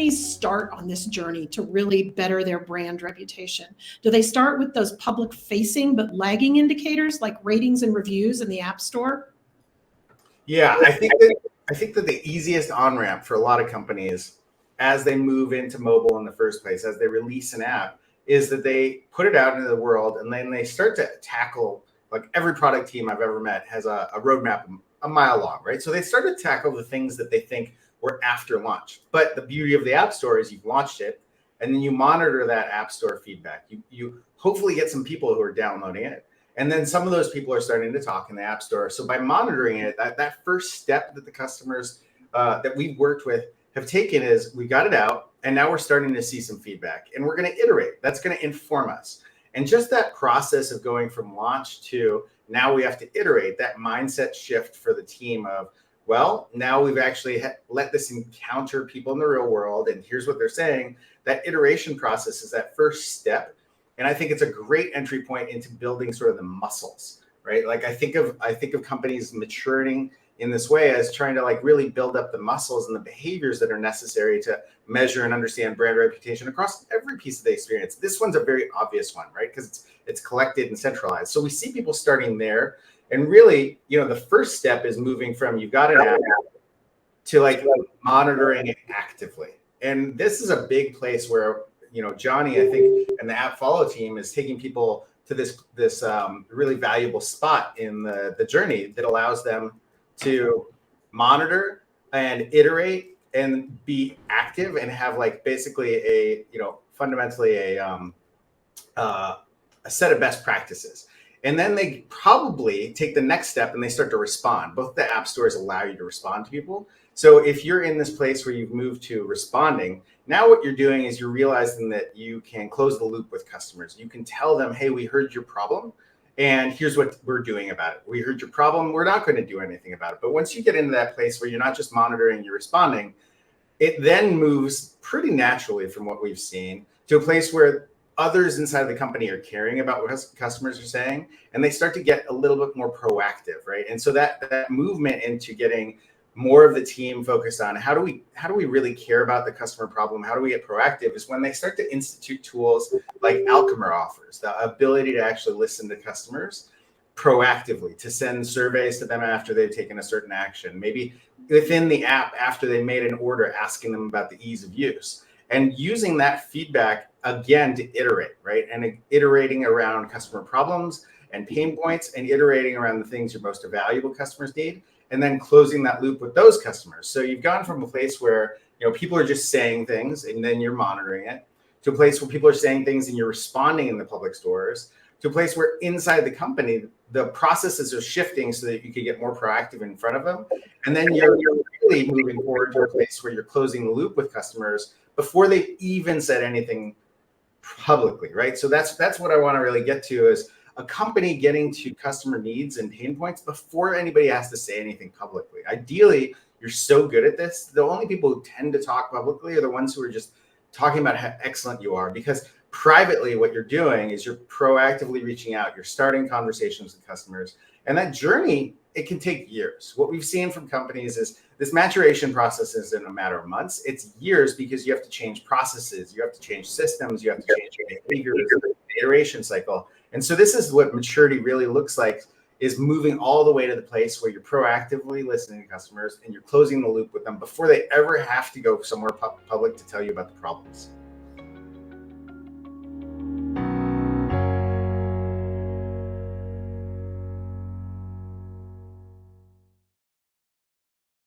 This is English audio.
companies start on this journey to really better their brand reputation? Do they start with those public facing but lagging indicators like ratings and reviews in the App Store? Yeah, I think that the easiest on-ramp for a lot of companies as they move into mobile in the first place, as they release an app, is that they put it out into the world and then they start to tackle, like every product team I've ever met has a roadmap a mile long, right? So they start to tackle the things that they think were after launch. But the beauty of the App Store is you've launched it and then you monitor that App Store feedback. You hopefully get some people who are downloading it. And then some of those people are starting to talk in the App Store. So by monitoring it, that first step that the customers that we've worked with have taken is we got it out and now we're starting to see some feedback and we're going to iterate. That's going to inform us. And just that process of going from launch to now we have to iterate, that mindset shift for the team of, well, now we've actually let this encounter people in the real world and here's what they're saying. That iteration process is that first step. And I think it's a great entry point into building sort of the muscles, right? Like I think of companies maturing in this way as trying to like really build up the muscles and the behaviors that are necessary to measure and understand brand reputation across every piece of the experience. This one's a very obvious one, right? Because it's collected and centralized. So we see people starting there. And really, the first step is moving from you've got an app to like monitoring it actively. And this is a big place where Johnny, I think, and the App Follow team is taking people to this really valuable spot in the journey that allows them to monitor and iterate and be active and have like basically fundamentally a set of best practices. And then they probably take the next step and they start to respond. Both the app stores allow you to respond to people. So if you're in this place where you've moved to responding, now what you're doing is you're realizing that you can close the loop with customers. You can tell them, hey, we heard your problem and here's what we're doing about it. We heard your problem. We're not going to do anything about it. But once you get into that place where you're not just monitoring, you're responding, it then moves pretty naturally from what we've seen to a place where others inside of the company are caring about what customers are saying, and they start to get a little bit more proactive, right? And so that movement into getting more of the team focused on how do we really care about the customer problem? How do we get proactive is when they start to institute tools like Alchemer offers, the ability to actually listen to customers proactively, to send surveys to them after they've taken a certain action, maybe within the app after they made an order, asking them about the ease of use. And using that feedback, again, to iterate, right? And iterating around customer problems and pain points and iterating around the things your most valuable customers need, and then closing that loop with those customers. So you've gone from a place where people are just saying things and then you're monitoring it, to a place where people are saying things and you're responding in the public stores, to a place where inside the company, the processes are shifting so that you can get more proactive in front of them. And then you're really moving forward to a place where you're closing the loop with customers before they even said anything publicly, right? So that's what I want to really get to, is a company getting to customer needs and pain points before anybody has to say anything publicly. Ideally, you're so good at this, the only people who tend to talk publicly are the ones who are just talking about how excellent you are, because privately what you're doing is you're proactively reaching out, you're starting conversations with customers, and that journey, it can take years. What we've seen from companies is this maturation process isn't a matter of months, it's years, because you have to change processes, you have to change systems, you have to change behaviors, the iteration cycle. And so this is what maturity really looks like, is moving all the way to the place where you're proactively listening to customers and you're closing the loop with them before they ever have to go somewhere public to tell you about the problems.